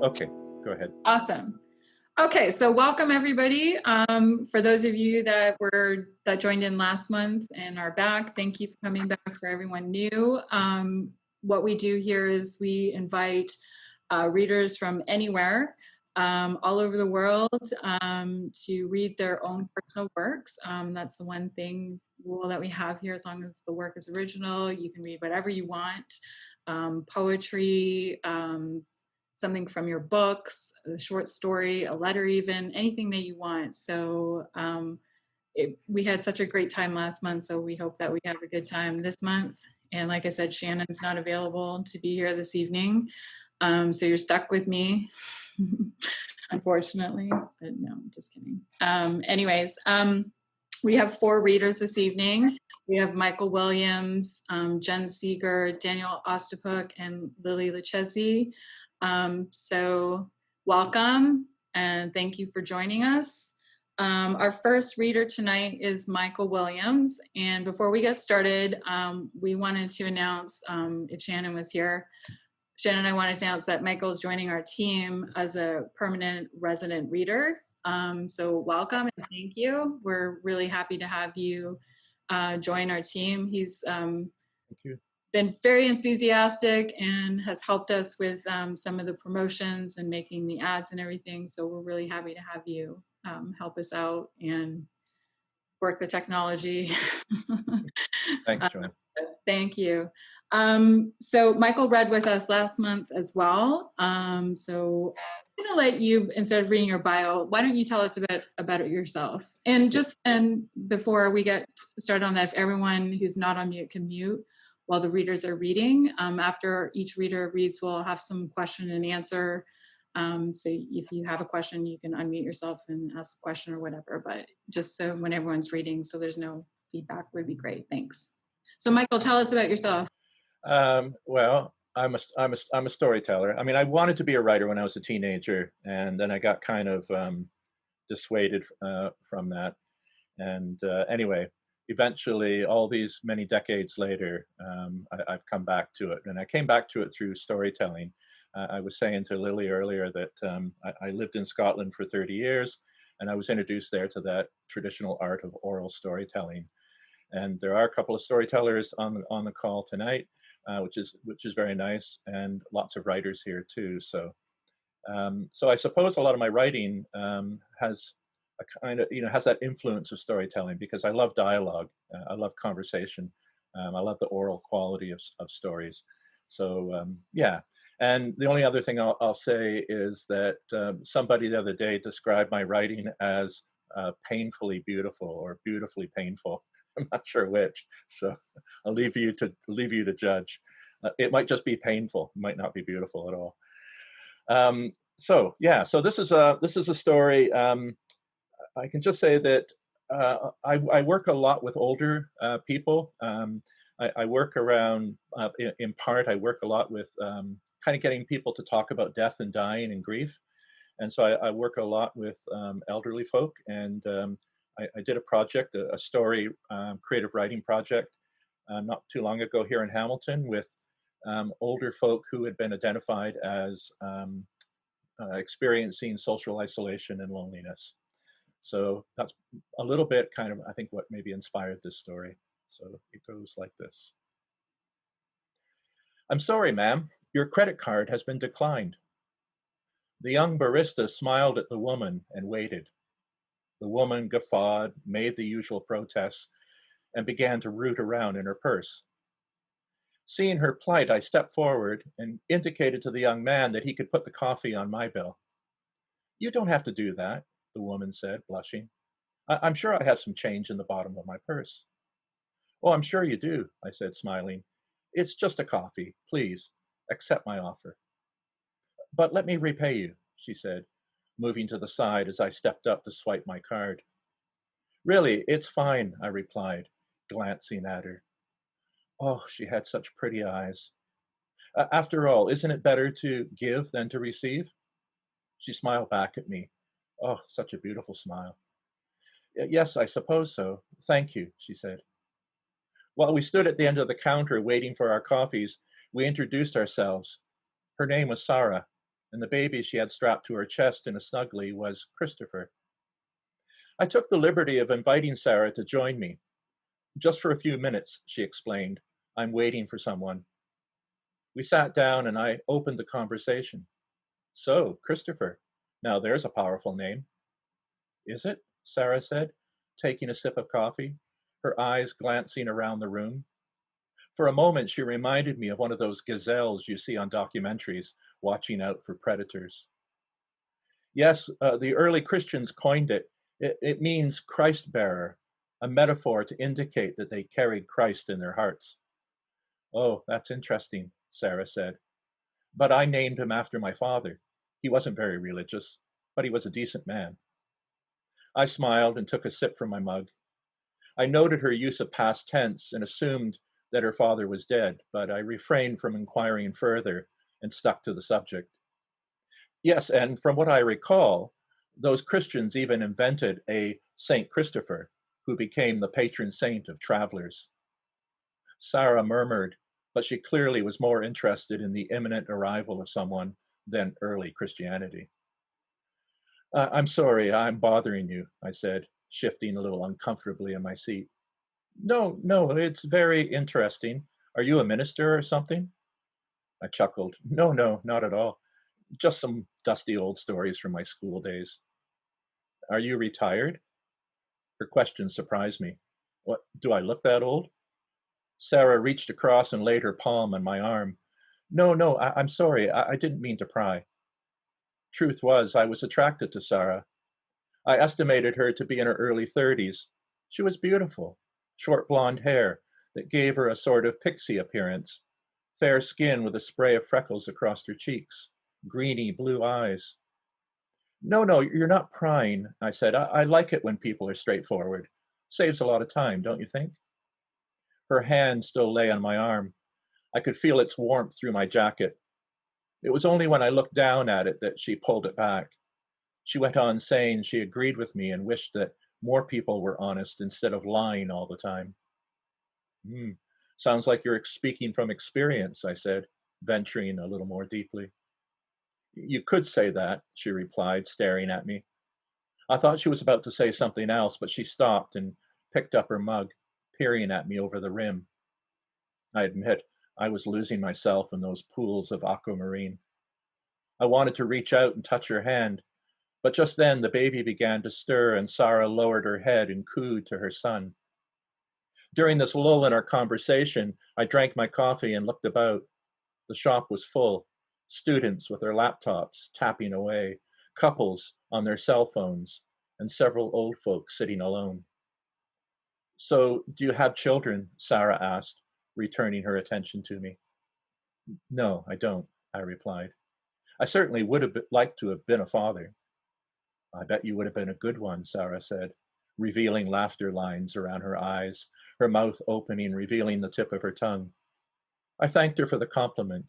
Okay, go ahead. Awesome. Okay, so welcome everybody. For those of you that joined in last month and are back, thank you for coming back. For everyone new, what we do here is we invite readers from anywhere, all over the world, to read their own personal works. That's the one thing rule that we have here. As long as the work is original, you can read whatever you want. Poetry, something from your books, a short story, a letter, even anything that you want. So we had such a great time last month, so we hope that we have a good time this month. And like I said, Shannon's not available to be here this evening, so you're stuck with me, unfortunately. But no, I'm just kidding. Anyways, we have 4 readers this evening. We have Michael Williams, Jenn Seager, Daniel Ostapuk, and Lily Luchesi. So welcome and thank you for joining us. Our first reader tonight is Michael Williams. And before we get started, we wanted to announce, if Shannon was here, Shannon and I wanted to announce that Michael is joining our team as a permanent resident reader. So welcome and thank you. We're really happy to have you join our team. He's Thank you. Been very enthusiastic and has helped us with some of the promotions and making the ads and everything. So we're really happy to have you help us out and work the technology. Thanks, Joanne. Thank you. So Michael read with us last month as well. So I'm going to let you, instead of reading your bio, why don't you tell us about it yourself? And before we get started on that, if everyone who's not on mute can mute while the readers are reading. After each reader reads, we'll have some question and answer. So if you have a question, you can unmute yourself and ask the question or whatever, but just so when everyone's reading, so there's no feedback, would be great. Thanks. So Michael, tell us about yourself. Well, I'm a storyteller. I mean, I wanted to be a writer when I was a teenager, and then I got kind of dissuaded from that. And anyway, eventually, all these many decades later, I've come back to it. And I came back to it through storytelling. I was saying to Lily earlier that I lived in Scotland for 30 years, and I was introduced there to that traditional art of oral storytelling. And there are a couple of storytellers on the call tonight, which is very nice, and lots of writers here too. So I suppose a lot of my writing has a kind of, has that influence of storytelling, because I love dialogue, I love conversation, I love the oral quality of stories. So yeah. And the only other thing I'll say is that somebody the other day described my writing as painfully beautiful or beautifully painful. I'm not sure which, so I'll leave you to judge. It might just be painful, it might not be beautiful at all. So yeah, so this is a story. I can just say that I work a lot with older people. I work around, in part, I work a lot with kind of getting people to talk about death and dying and grief. And so I work a lot with elderly folk, and I did a project, a story creative writing project not too long ago here in Hamilton with older folk who had been identified as experiencing social isolation and loneliness. So that's a little bit kind of, I think, what maybe inspired this story. So it goes like this. I'm sorry, ma'am, your credit card has been declined. The young barista smiled at the woman and waited. The woman guffawed, made the usual protests, and began to root around in her purse. Seeing her plight, I stepped forward and indicated to the young man that he could put the coffee on my bill. You don't have to do that, the woman said, blushing. I'm sure I have some change in the bottom of my purse. Oh, I'm sure you do, I said, smiling. It's just a coffee. Please, accept my offer. But let me repay you, she said, moving to the side as I stepped up to swipe my card. Really, it's fine, I replied, glancing at her. Oh, she had such pretty eyes. After all, isn't it better to give than to receive? She smiled back at me. Oh, such a beautiful smile. Yes, I suppose so. Thank you, she said. While we stood at the end of the counter waiting for our coffees, we introduced ourselves. Her name was Sarah. and the baby she had strapped to her chest in a snuggly was Christopher. I took the liberty of inviting Sarah to join me. Just for a few minutes, she explained. I'm waiting for someone. We sat down and I opened the conversation. So, Christopher. Now there's a powerful name. Is it? Sarah said, taking a sip of coffee, her eyes glancing around the room. For a moment, she reminded me of one of those gazelles you see on documentaries, watching out for predators. Yes, the early Christians coined it. It means Christ bearer, a metaphor to indicate that they carried Christ in their hearts. Oh, that's interesting, Sarah said. But I named him after my father. He wasn't very religious, but he was a decent man. I smiled and took a sip from my mug. I noted her use of past tense and assumed that her father was dead, but I refrained from inquiring further and stuck to the subject. Yes, and from what I recall, those Christians even invented a Saint Christopher, who became the patron saint of travelers. Sarah murmured, but she clearly was more interested in the imminent arrival of someone than early Christianity. I'm sorry, I'm bothering you, I said, shifting a little uncomfortably in my seat. No, no, it's very interesting. Are you a minister or something? I chuckled. No, no, not at all. Just some dusty old stories from my school days. Are you retired? Her question surprised me. What, do I look that old? Sarah reached across and laid her palm on my arm. No, no, I'm sorry. I didn't mean to pry. Truth was, I was attracted to Sarah. I estimated her to be in her early 30s. She was beautiful, short blonde hair that gave her a sort of pixie appearance, fair skin with a spray of freckles across her cheeks, greeny blue eyes. No, no, you're not prying, I said. I like it when people are straightforward. Saves a lot of time, don't you think? Her hand still lay on my arm. I could feel its warmth through my jacket. It was only when I looked down at it that she pulled it back. She went on saying she agreed with me and wished that more people were honest instead of lying all the time. Hmm. Sounds like you're speaking from experience, I said, venturing a little more deeply. You could say that, she replied, staring at me. I thought she was about to say something else, but she stopped and picked up her mug, peering at me over the rim. I admit, I was losing myself in those pools of aquamarine. I wanted to reach out and touch her hand, but just then the baby began to stir and Sarah lowered her head and cooed to her son. During this lull in our conversation, I drank my coffee and looked about. The shop was full. Students with their laptops tapping away, couples on their cell phones, and several old folks sitting alone. So, do you have children? Sarah asked, returning her attention to me. No, I don't, I replied. I certainly would have liked to have been a father. I bet you would have been a good one, Sarah said, revealing laughter lines around her eyes, her mouth opening, revealing the tip of her tongue. I thanked her for the compliment.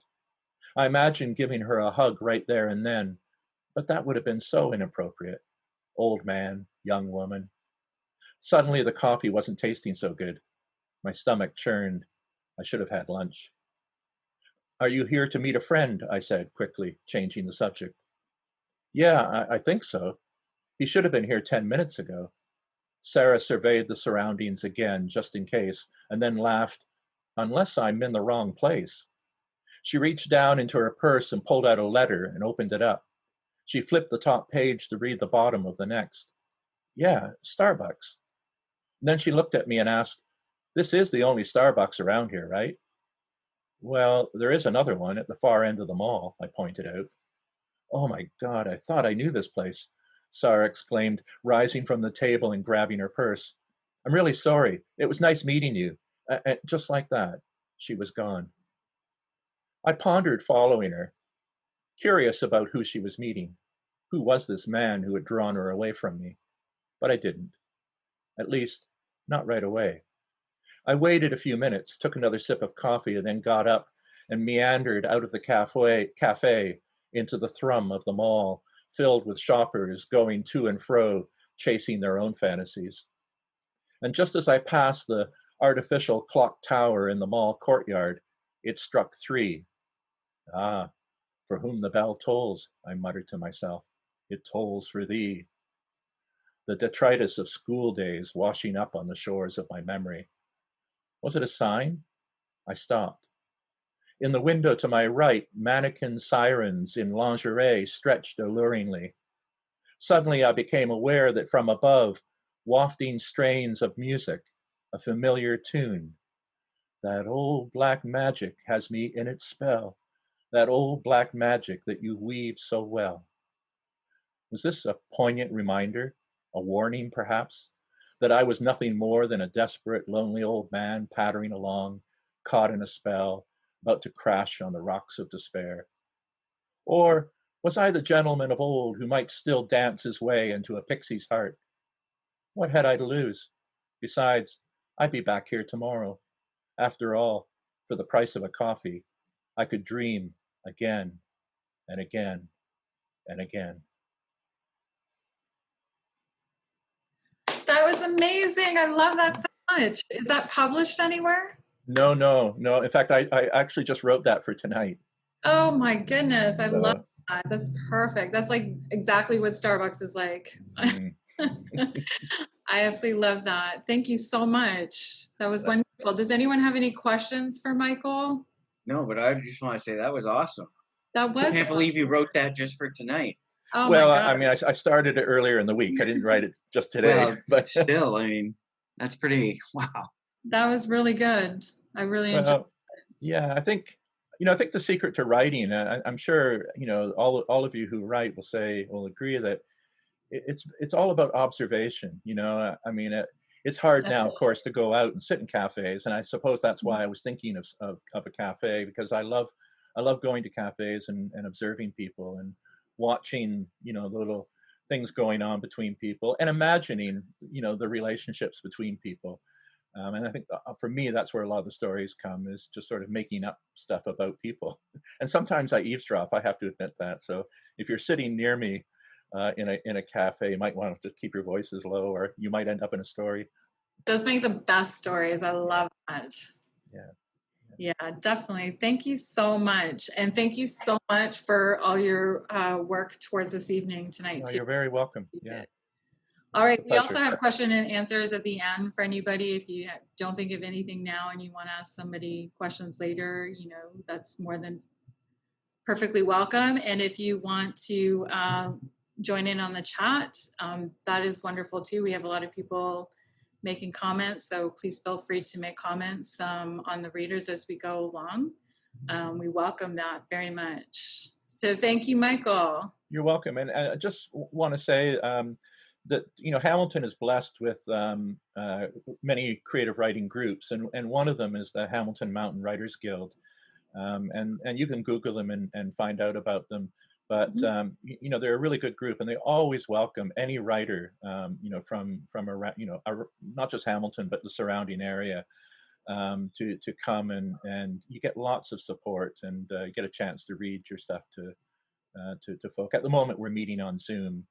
I imagined giving her a hug right there and then, but that would have been so inappropriate. Old man, young woman. Suddenly the coffee wasn't tasting so good. My stomach churned. I should have had lunch. Are you here to meet a friend? I said, quickly, changing the subject. Yeah, I think so. He should have been here 10 minutes ago. Sarah surveyed the surroundings again, just in case, and then laughed. Unless I'm in the wrong place. She reached down into her purse and pulled out a letter and opened it up. She flipped the top page to read the bottom of the next. Yeah, Starbucks. And then she looked at me and asked, This is the only Starbucks around here, right? Well, there is another one at the far end of the mall, I pointed out. Oh my God, I thought I knew this place, Sarah exclaimed, rising from the table and grabbing her purse. I'm really sorry. It was nice meeting you. Just like that, she was gone. I pondered following her, curious about who she was meeting. Who was this man who had drawn her away from me? But I didn't. At least, not right away. I waited a few minutes, took another sip of coffee, and then got up and meandered out of the cafe into the thrum of the mall, filled with shoppers going to and fro, chasing their own fantasies. And just as I passed the artificial clock tower in the mall courtyard, it struck 3. Ah, For whom the bell tolls, I muttered to myself, it tolls for thee. The detritus of school days washing up on the shores of my memory. Was it a sign? I stopped. In the window to my right, mannequin sirens in lingerie stretched alluringly. Suddenly I became aware that from above, wafting strains of music, a familiar tune. That old black magic has me in its spell, that old black magic that you weave so well. Was this a poignant reminder, a warning perhaps, that I was nothing more than a desperate, lonely old man pattering along, caught in a spell, about to crash on the rocks of despair? Or was I the gentleman of old who might still dance his way into a pixie's heart? What had I to lose? Besides, I'd be back here tomorrow. After all, for the price of a coffee, I could dream again and again and again. That was amazing. I love that so much. Is that published anywhere? No, no, no. In fact, I actually just wrote that for tonight. Oh my goodness. I love So, that. That's perfect. That's like exactly what Starbucks is like. mm, I absolutely love that. Thank you so much. That was wonderful. Does anyone have any questions for Michael? No, but I just want to say that was awesome. That I was can't believe you wrote that just for tonight. Oh my well, God. I mean, I started it earlier in the week. I didn't write it just today, Well, but still, I mean, that's pretty, wow. That was really good. I really enjoyed well, yeah, I think the secret to writing, I'm sure, all of you who write will agree that it's all about observation. I mean, it's hard now, of course, to go out and sit in cafes, and I suppose that's why I was thinking of a cafe, because I love going to cafes and observing people and watching, the little things going on between people and imagining, the relationships between people. And I think for me, that's where a lot of the stories come, is just sort of making up stuff about people. And sometimes I eavesdrop, I have to admit that. So if you're sitting near me in a cafe, you might want to keep your voices low, or you might end up in a story. Those make the best stories. I Yeah, love that. yeah. Yeah, definitely. Thank you so much. And thank you so much for all your work towards this evening tonight, No, too. you're very welcome. Yeah, All it's a right. We also pleasure. have question and answers at the end for anybody. If you don't think of anything now and you want to ask somebody questions later, that's more than perfectly welcome. And if you want to join in on the chat, that is wonderful too. We have a lot of people making comments, so please feel free to make comments on the readers as we go along. We welcome that very much. So thank you, Michael. You're welcome. And I just want to say that Hamilton is blessed with many creative writing groups, and one of them is the Hamilton Mountain Writers Guild. And you can Google them and find out about them. But they're a really good group, and they always welcome any writer, from around, not just Hamilton but the surrounding area, to come, and you get lots of support, and get a chance to read your stuff to folk. At the moment, we're meeting on Zoom,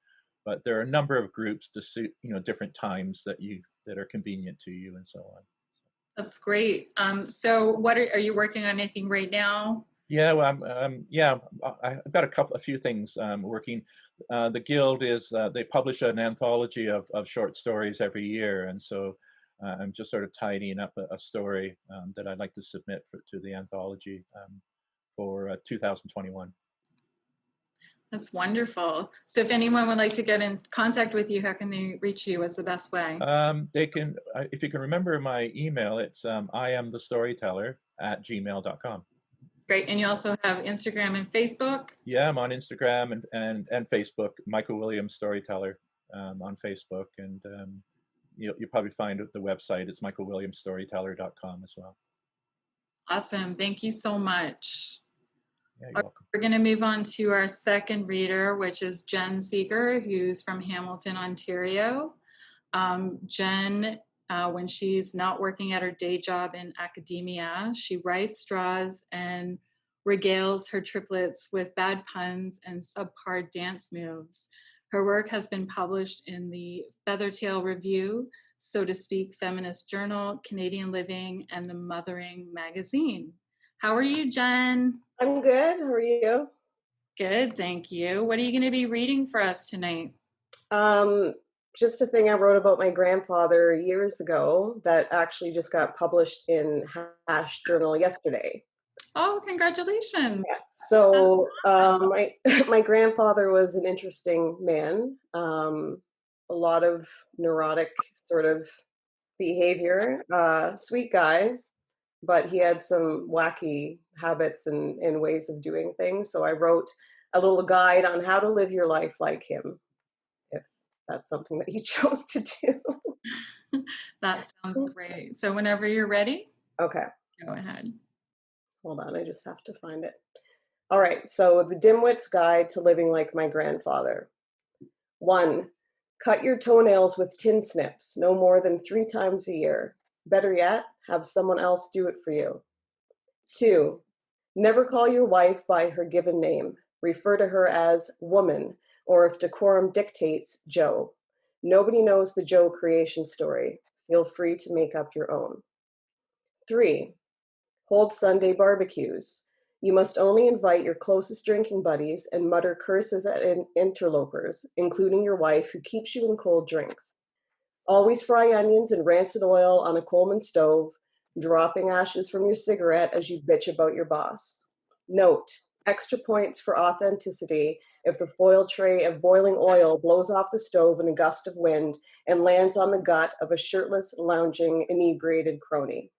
but there are a number of groups to suit different times that are convenient to you, and so on. That's great. So what are you working on anything right now? Yeah, well, I've got a few things working. The Guild they publish an anthology of short stories every year, and so I'm just sort of tidying up a story that I'd like to submit to the anthology for 2021. That's wonderful. So if anyone would like to get in contact with you, how can they reach you? What's the best way? They can, if you can remember my email, it's iamthestoryteller@gmail.com. Great. And you also have Instagram and Facebook? Yeah, I'm on Instagram and Facebook, Michael Williams Storyteller on Facebook. And you'll probably find the website. It's michaelwilliamsstoryteller.com as well. Awesome. Thank you so much. Yeah, you're welcome. We're going to move on to our second reader, which is Jenn Seeger, who's from Hamilton, Ontario. Jenn, when she's not working at her day job in academia, she writes, draws, and regales her triplets with bad puns and subpar dance moves. Her work has been published in the Feathertail Review, So to Speak Feminist Journal, Canadian Living, and the Mothering magazine. How are you, Jenn? I'm good. How are you? Good, thank you. What are you going to be reading for us tonight? Just a thing I wrote about my grandfather years ago that actually just got published in Hash Journal yesterday. Oh, congratulations. Yeah. So my my grandfather was an interesting man. A lot of neurotic sort of behavior. Sweet guy, but he had some wacky habits and ways of doing things. So I wrote a little guide on how to live your life like him, if that's something that you chose to do. That sounds great. So whenever you're ready, Okay, go ahead. hold on, I just have to find it. All right, so the Dimwit's Guide to Living Like My Grandfather. 1. Cut your toenails with tin snips, no more than 3 times a year. Better yet, have someone else do it for you. 2. Never call your wife by her given name. Refer to her as woman, or if decorum dictates, Joe. Nobody knows the Joe creation story. Feel free to make up your own. 3. Hold Sunday barbecues. You must only invite your closest drinking buddies and mutter curses at interlopers, including your wife who keeps you in cold drinks. Always fry onions in rancid oil on a Coleman stove, dropping ashes from your cigarette as you bitch about your boss. Note, extra points for authenticity if the foil tray of boiling oil blows off the stove in a gust of wind and lands on the gut of a shirtless, lounging, inebriated crony.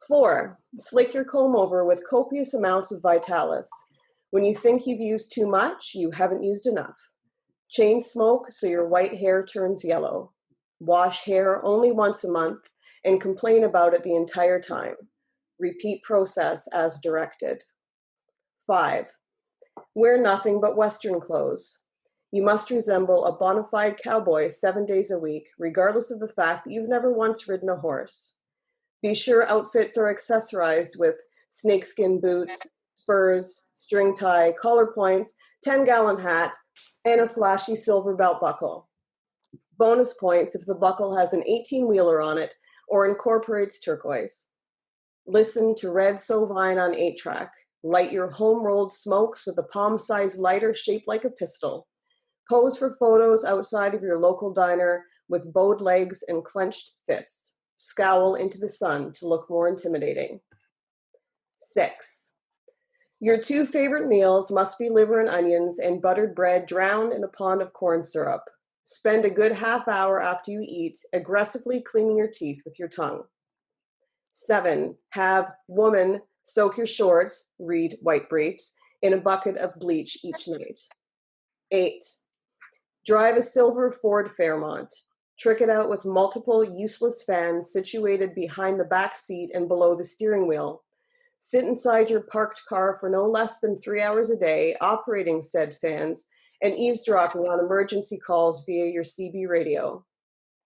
4. Slick your comb over with copious amounts of Vitalis. When you think you've used too much, you haven't used enough. Chain smoke so your white hair turns yellow. Wash hair only once a month and complain about it the entire time. Repeat process as directed. 5. Wear nothing but Western clothes. You must resemble a bona fide cowboy 7 days a week, regardless of the fact that you've never once ridden a horse. Be sure outfits are accessorized with snakeskin boots, spurs, string tie, collar points, 10-gallon hat, and a flashy silver belt buckle. Bonus points if the buckle has an 18-wheeler on it or incorporates turquoise. Listen to Red Sovine on 8-track. Light your home-rolled smokes with a palm-sized lighter shaped like a pistol. Pose for photos outside of your local diner with bowed legs and clenched fists. Scowl into the sun to look more intimidating. 6. Your 2 favorite meals must be liver and onions and buttered bread drowned in a pond of corn syrup. Spend a good half hour after you eat aggressively cleaning your teeth with your tongue. 7. Have woman soak your shorts, read white briefs, in a bucket of bleach each night. 8. Drive a silver Ford Fairmont. Trick it out with multiple useless fans situated behind the back seat and below the steering wheel. Sit inside your parked car for no less than 3 hours a day, operating said fans, and eavesdropping on emergency calls via your CB radio.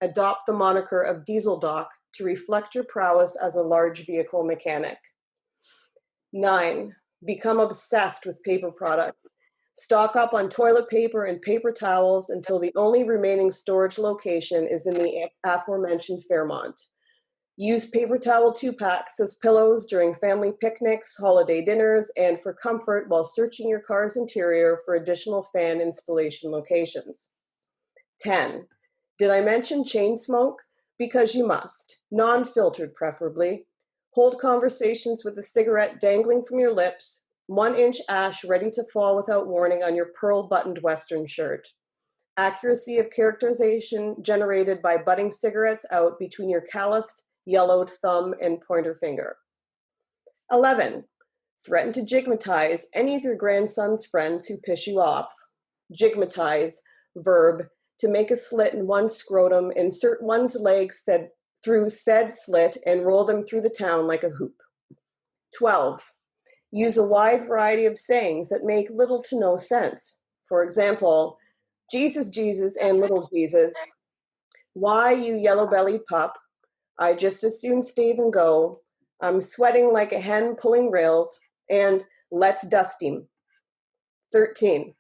Adopt the moniker of Diesel Doc to reflect your prowess as a large vehicle mechanic. 9. Become obsessed with paper products. Stock up on toilet paper and paper towels until the only remaining storage location is in the aforementioned Fairmont. Use paper towel 2-packs as pillows during family picnics, holiday dinners, and for comfort while searching your car's interior for additional fan installation locations. 10. Did I mention chain smoke? Because you must. Non-filtered, preferably. Hold conversations with a cigarette dangling from your lips, 1-inch ash ready to fall without warning on your pearl-buttoned Western shirt. Accuracy of characterization generated by butting cigarettes out between your calloused, yellowed thumb and pointer finger. 11. Threaten to jigmatize any of your grandson's friends who piss you off. Jigmatize, verb, to make a slit in one's scrotum, insert one's legs through said slit, and roll them through the town like a hoop. 12. Use a wide variety of sayings that make little to no sense. For example, Jesus, Jesus, and little Jesus. Why, you yellow-bellied pup? I just as soon stay than go. I'm sweating like a hen pulling rails. And let's dust him. 13.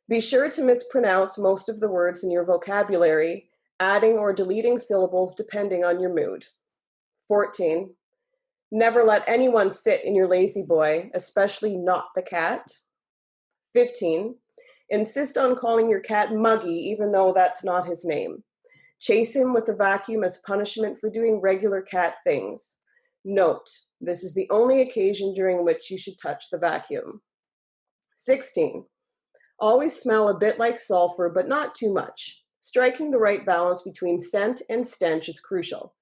Be sure to mispronounce most of the words in your vocabulary, adding or deleting syllables depending on your mood. 14. Never let anyone sit in your lazy boy, especially not the cat. 15. Insist on calling your cat Muggy even though that's not his name. Chase him with a vacuum as punishment for doing regular cat things. Note, this is the only occasion during which you should touch the vacuum. 16. Always smell a bit like sulfur, but not too much. Striking the right balance between scent and stench is crucial.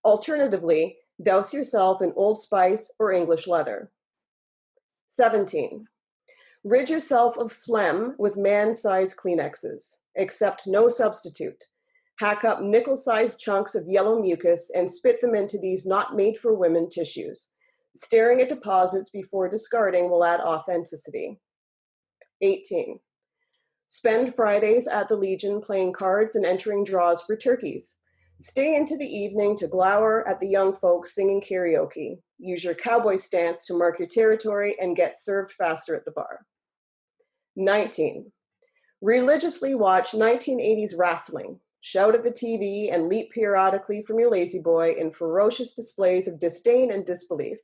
Alternatively, douse yourself in Old Spice or English leather. 17. Rid yourself of phlegm with man-sized Kleenexes, except no substitute. Hack up nickel-sized chunks of yellow mucus and spit them into these not-made-for-women tissues. Staring at deposits before discarding will add authenticity. 18. Spend Fridays at the Legion playing cards and entering draws for turkeys. Stay into the evening to glower at the young folks singing karaoke. Use your cowboy stance to mark your territory and get served faster at the bar. 19. Religiously watch 1980s wrestling. Shout at the TV and leap periodically from your lazy boy in ferocious displays of disdain and disbelief.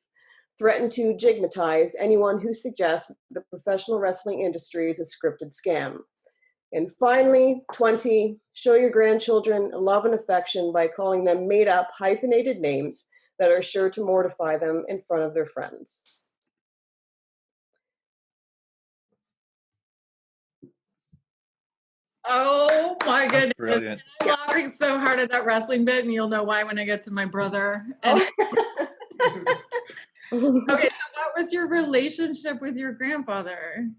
Threaten to jigmatize anyone who suggests the professional wrestling industry is a scripted scam. And finally, 20, show your grandchildren love and affection by calling them made-up, hyphenated names that are sure to mortify them in front of their friends. Oh my That's goodness. brilliant. I'm laughing so hard at that wrestling bit, and you'll know why when I get to my brother. And okay, so what was your relationship with your grandfather?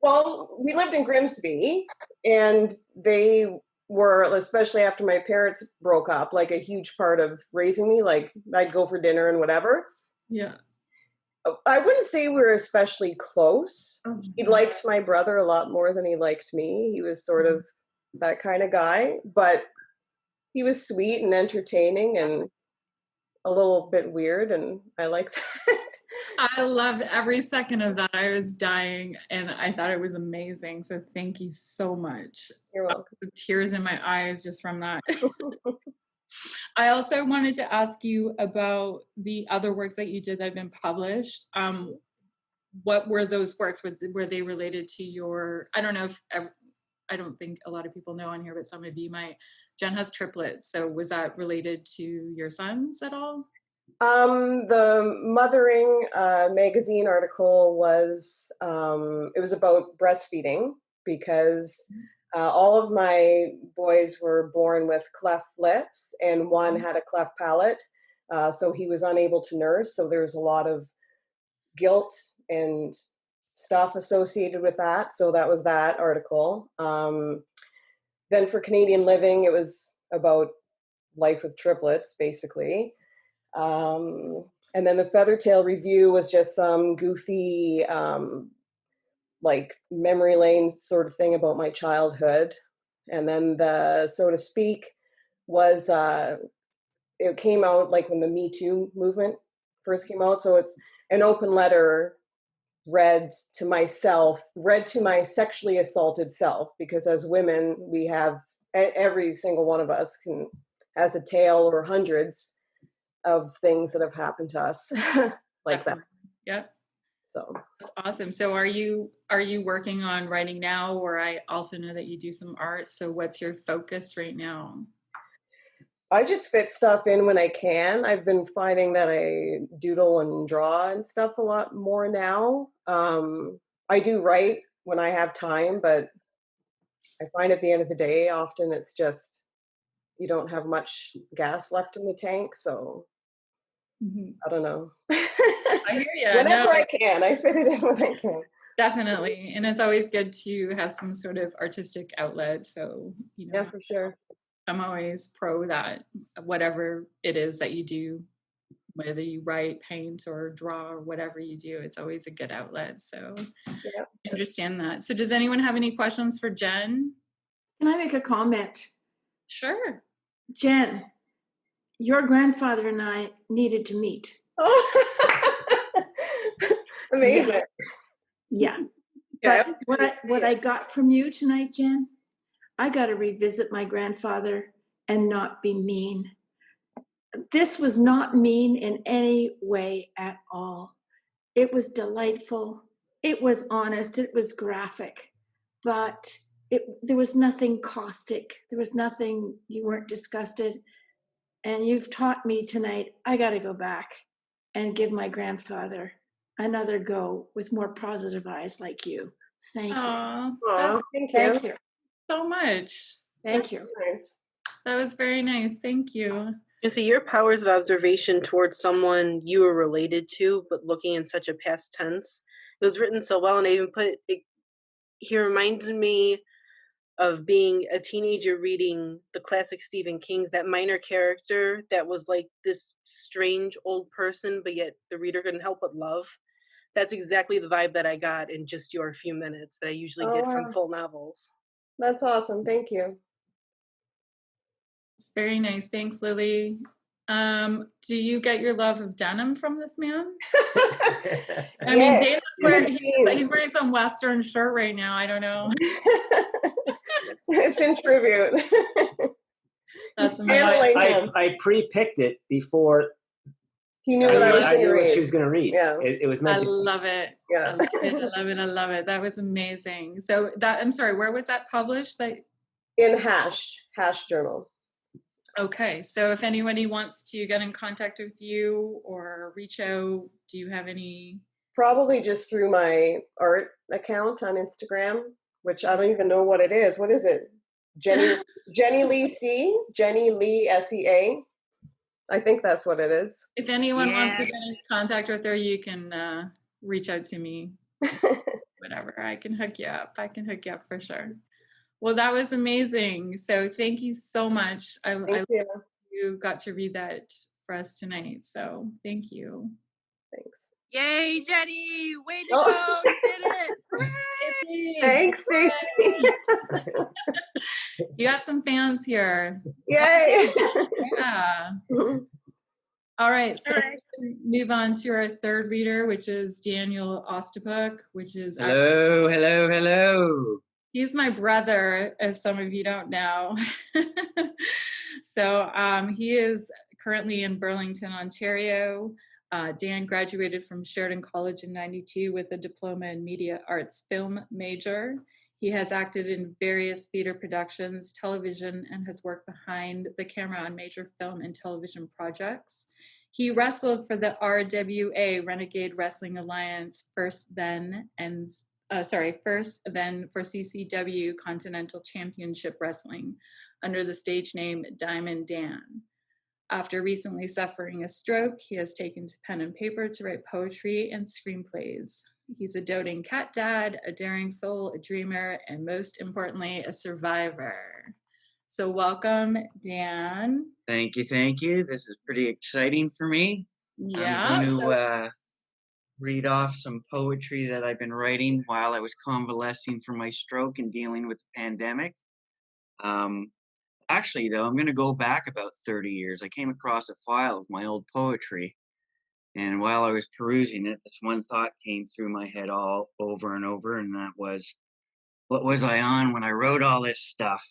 Well, we lived in Grimsby, and they were, especially after my parents broke up, like a huge part of raising me. Like, I'd go for dinner and whatever. Yeah. I wouldn't say we were especially close. Oh. He liked my brother a lot more than he liked me. He was sort of that kind of guy, but he was sweet and entertaining and a little bit weird, and I like that. I loved every second of that. I was dying, and I thought it was amazing. So thank you so much. You're welcome. Tears in my eyes just from that. I also wanted to ask you about the other works that you did that have been published. What were those works? Were they related to your, I don't know if, I don't think a lot of people know on here, but some of you might. Jenn has triplets. So was that related to your sons at all? The Mothering magazine article was, it was about breastfeeding because all of my boys were born with cleft lips and one had a cleft palate. So he was unable to nurse. So there was a lot of guilt and stuff associated with that. So that was that article. Then for Canadian Living, it was about life with triplets, basically. And then the Feathertail Review was just some goofy, like memory lane sort of thing about my childhood. And then the So to Speak was, it came out like when the Me Too movement first came out. So it's an open letter read to myself, read to my sexually assaulted self, because as women, we have, every single one of us has a tale or hundreds of things that have happened to us like that. Yep. So that's awesome. So are you working on writing now? Or I also know that you do some art. So what's your focus right now? I just fit stuff in when I can. I've been finding that I doodle and draw and stuff a lot more now. I do write when I have time, but I find at the end of the day, often it's just, you don't have much gas left in the tank. So I don't know. I hear you. Whenever I can, I fit it in when I can. Definitely. And it's always good to have some sort of artistic outlet. So, you know, yeah, for sure. I'm always pro that whatever it is that you do, whether you write, paint, or draw, or whatever you do, it's always a good outlet. So yeah. I understand that. So does anyone have any questions for Jenn? Can I make a comment? Sure. Jenn, your grandfather and I needed to meet. Oh. Amazing. Yeah. Yeah. But what I got from you tonight, Jenn, I got to revisit my grandfather and not be mean. This was not mean in any way at all. It was delightful. it was honest, it was graphic, but there was nothing caustic. There was nothing, you weren't disgusted. And you've taught me tonight, I got to go back and give my grandfather another go with more positive eyes like you. Thank you. Aw, Aw, that's thank you. so much. Thank you. Nice. That was very nice. Thank you. And so your powers of observation towards someone you were related to, but looking in such a past tense, it was written so well. And I even put, he reminded me of being a teenager reading the classic Stephen King's, that minor character that was like this strange old person, but yet the reader couldn't help but love. That's exactly the vibe that I got in just your few minutes that I usually Oh, get from wow. full novels. That's awesome. Thank you. It's very nice. Thanks, Lily. Do you get your love of denim from this man? I mean, Yes. Dana's he's wearing some Western shirt right now. I don't know. It's in tribute. That's He's amazing. channeling him. I pre-picked it before He knew what I was I going to knew what she read. was going to read. Yeah. It was I meant to. love it. I Yeah. love it. I love it. I love it. That was amazing. So I'm sorry, where was that published? In Hash Journal. Okay. So if anybody wants to get in contact with you or reach out, do you have any? Probably just through my art account on Instagram, which I don't even know what it is. What is it? Jenny Lee C? Jenny Lee SEA? I think that's what it is. If anyone wants to Yeah. get in contact with her, you can reach out to me. Whatever. I can hook you up. I can hook you up for sure. Well, that was amazing. So thank you so much. I Thank you. you got to read that for us tonight. So thank you. Thanks. Yay, Jenny! Way to Oh. go! You did it! Hooray! Thanks, Stacey. You got some fans here. Yay. Yeah. All right. So All right. move on to our third reader, which is Daniel Ostapuk, which is Hello, hello, hello. he's my brother, if some of you don't know. So he is currently in Burlington, Ontario. Dan graduated from Sheridan College in '92 with a diploma in media arts film major. He has acted in various theater productions, television, and has worked behind the camera on major film and television projects. He wrestled for the RWA, Renegade Wrestling Alliance, first then for CCW Continental Championship Wrestling under the stage name Diamond Dan. After recently suffering a stroke, he has taken to pen and paper to write poetry and screenplays. He's a doting cat dad, a daring soul, a dreamer, and most importantly, a survivor. So welcome, Dan. Thank you, thank you. This is pretty exciting for me. Yeah. I'm going so- to read off some poetry that I've been writing while I was convalescing from my stroke and dealing with the pandemic. Actually, though, I'm going to go back about 30 years. I came across a file of my old poetry, and while I was perusing it, this one thought came through my head all over and over, and that was, what was I on when I wrote all this stuff?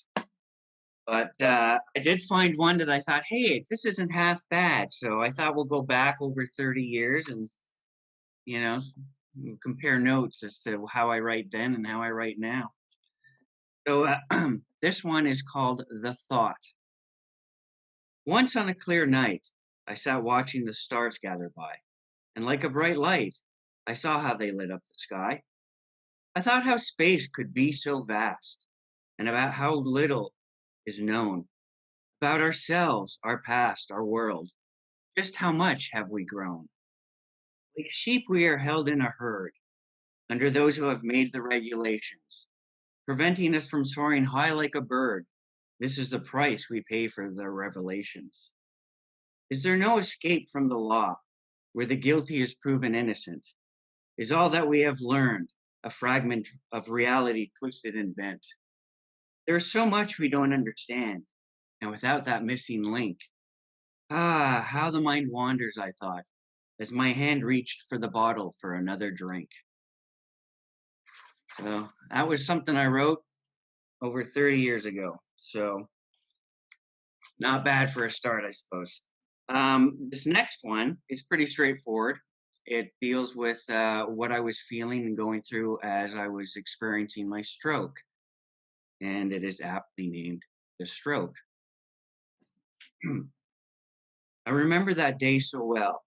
But I did find one that I thought, hey, this isn't half bad. So I thought we'll go back over 30 years and, compare notes as to how I write then and how I write now. So this one is called The Thought. Once on a clear night, I sat watching the stars gather by, and like a bright light, I saw how they lit up the sky. I thought how space could be so vast, and about how little is known about ourselves, our past, our world. Just how much have we grown? Like sheep, we are held in a herd under those who have made the regulations, preventing us from soaring high like a bird. This is the price we pay for their revelations. Is there no escape from the law where the guilty is proven innocent? Is all that we have learned a fragment of reality twisted and bent? There is so much we don't understand, and without that missing link, how the mind wanders, I thought, as my hand reached for the bottle for another drink. So that was something I wrote over 30 years ago. So not bad for a start, I suppose. This next one is pretty straightforward. It deals with what I was feeling and going through as I was experiencing my stroke, and it is aptly named The Stroke. I remember that day so well,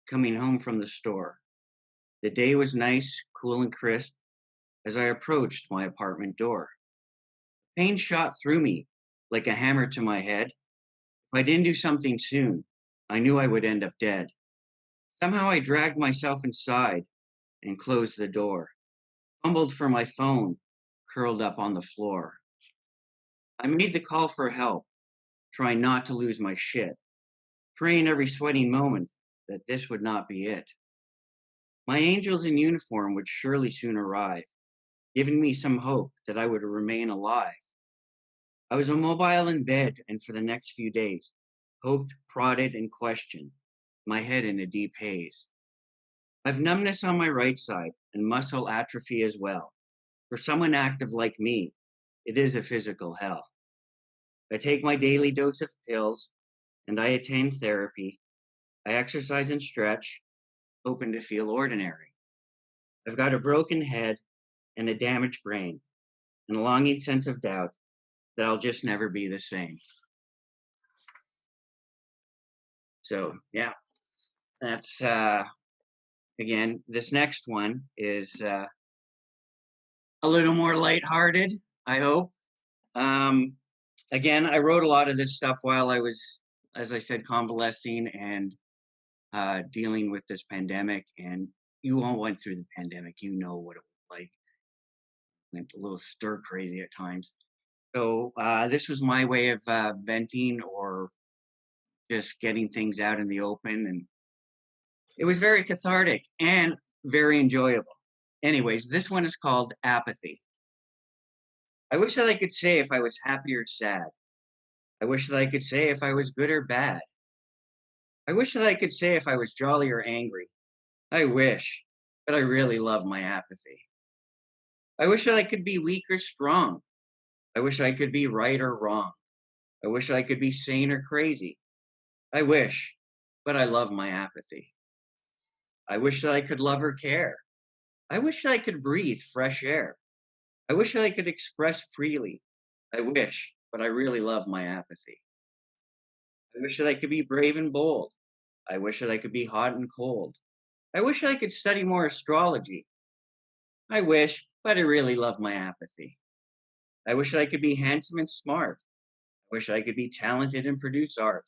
coming home from the store. The day was nice, cool, and crisp as I approached my apartment door. Pain shot through me like a hammer to my head. If I didn't do something soon, I knew I would end up dead. Somehow I dragged myself inside and closed the door, fumbled for my phone, curled up on the floor. I made the call for help, trying not to lose my shit, praying every sweating moment that this would not be it. My angels in uniform would surely soon arrive, giving me some hope that I would remain alive. I was immobile in bed, and for the next few days, poked, prodded, and questioned, my head in a deep haze. I've numbness on my right side and muscle atrophy as well. For someone active like me, it is a physical hell. I take my daily dose of pills, and I attend therapy. I exercise and stretch, hoping to feel ordinary. I've got a broken head and a damaged brain, and a longing sense of doubt that I'll just never be the same. So, yeah, that's, again, this next one is a little more lighthearted, I hope. Again, I wrote a lot of this stuff while I was, as I said, convalescing and dealing with this pandemic. And you all went through the pandemic. You know what it was like. Went a little stir crazy at times. So this was my way of venting or just getting things out in the open. And it was very cathartic and very enjoyable. Anyways, this one is called Apathy. I wish that I could say if I was happy or sad. I wish that I could say if I was good or bad. I wish that I could say if I was jolly or angry. I wish, but I really love my apathy. I wish that I could be weak or strong. I wish I could be right or wrong. I wish I could be sane or crazy. I wish, but I love my apathy. I wish that I could love or care. I wish that I could breathe fresh air. I wish that I could express freely. I wish, but I really love my apathy. I wish that I could be brave and bold. I wish that I could be hot and cold. I wish I could study more astrology. I wish, but I really love my apathy. I wish I could be handsome and smart. I wish I could be talented and produce art.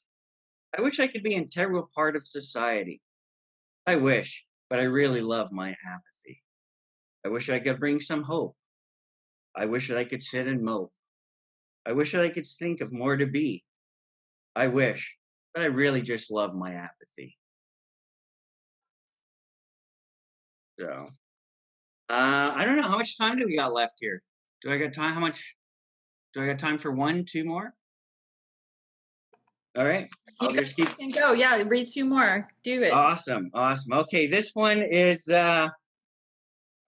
I wish I could be an integral part of society. I wish, but I really love my apathy. I wish I could bring some hope. I wish that I could sit and mope. I wish that I could think of more to be. I wish, but I really just love my apathy. So, I don't know how much time do we got left here. Do I got time? How much? Do I got time for one, two more? All right, I'll just keep. You can go. Yeah, read two more. Do it. Awesome, awesome. Okay, this one is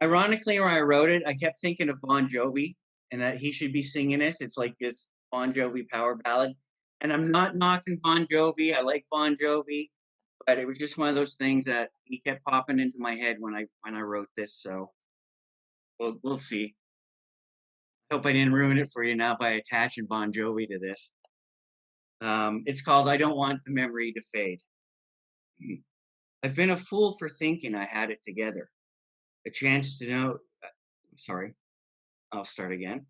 ironically when I wrote it, I kept thinking of Bon Jovi and that he should be singing this. It's like this Bon Jovi power ballad. And I'm not knocking Bon Jovi. I like Bon Jovi, but it was just one of those things that he kept popping into my head when I wrote this. So we'll see. Hope I didn't ruin it for you now by attaching Bon Jovi to this. It's called I Don't Want the Memory to Fade. I've been a fool for thinking I had it together. A chance to know, sorry, I'll start again.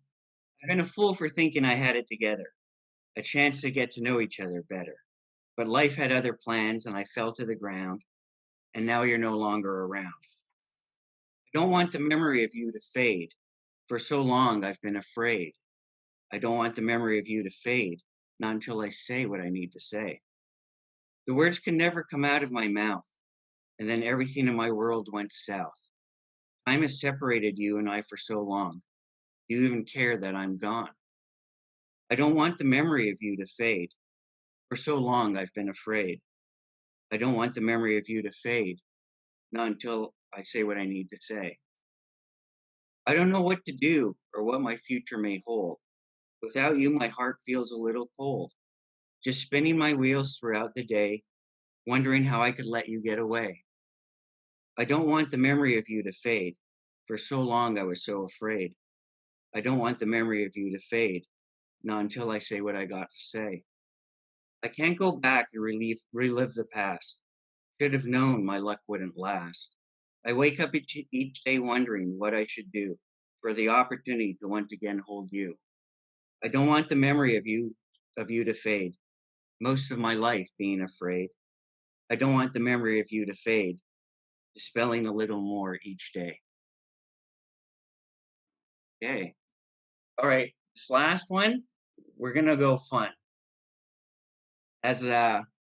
I've been a fool for thinking I had it together. A chance to get to know each other better. But life had other plans and I fell to the ground, and now you're no longer around. I don't want the memory of you to fade. For so long I've been afraid. I don't want the memory of you to fade, not until I say what I need to say. The words can never come out of my mouth, and then everything in my world went south. Time has separated you and I for so long. Do you even care that I'm gone? I don't want the memory of you to fade. For so long I've been afraid. I don't want the memory of you to fade, not until I say what I need to say. I don't know what to do or what my future may hold. Without you, my heart feels a little cold. Just spinning my wheels throughout the day, wondering how I could let you get away. I don't want the memory of you to fade. For so long I was so afraid. I don't want the memory of you to fade. Not until I say what I got to say. I can't go back and relive the past. Should have known my luck wouldn't last. I wake up each day wondering what I should do for the opportunity to once again hold you. I don't want the memory of you to fade. Most of my life being afraid. I don't want the memory of you to fade. Dispelling a little more each day. Okay. All right. This last one, we're gonna go fun. As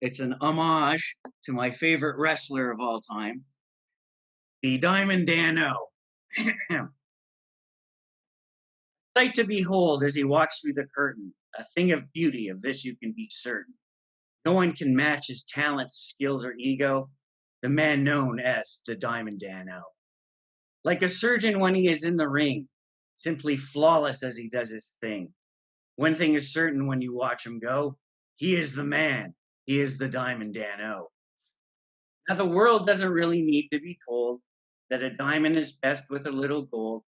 it's an homage to my favorite wrestler of all time, the Diamond Dan-O. Sight to behold as he walks through the curtain, a thing of beauty, of this you can be certain. No one can match his talents, skills, or ego, the man known as the Diamond Dan-O. Like a surgeon when he is in the ring, simply flawless as he does his thing. One thing is certain when you watch him go, he is the man, he is the Diamond Dan-O. Now the world doesn't really need to be told that a diamond is best with a little gold,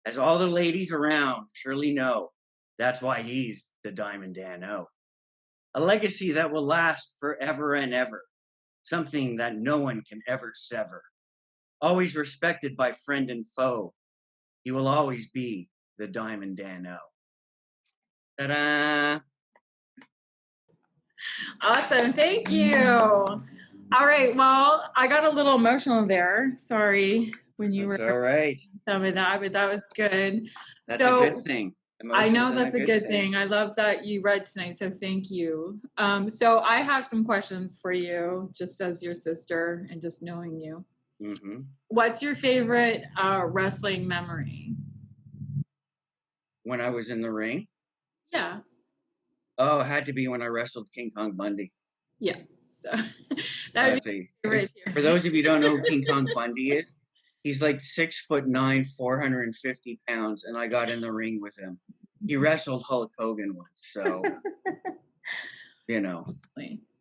as all the ladies around surely know. That's why he's the Diamond Dan-O. A legacy that will last forever and ever, something that no one can ever sever. Always respected by friend and foe, he will always be the Diamond Dan-O. Ta-da! Awesome. Thank you. All right. Well, I got a little emotional there. Sorry when you That's were all right. some of that, but that was good. That's so a good thing. I know Emotions are that's a good thing. I love that you read tonight. So thank you. So I have some questions for you, just as your sister and just knowing you. Mm-hmm. What's your favorite wrestling memory? When I was in the ring? Yeah. Oh, it had to be when I wrestled King Kong Bundy. Yeah. So that would be favorite. For those of you who don't know who King Kong Bundy is, he's like 6'9", 450 pounds, and I got in the ring with him. He wrestled Hulk Hogan once, so you know.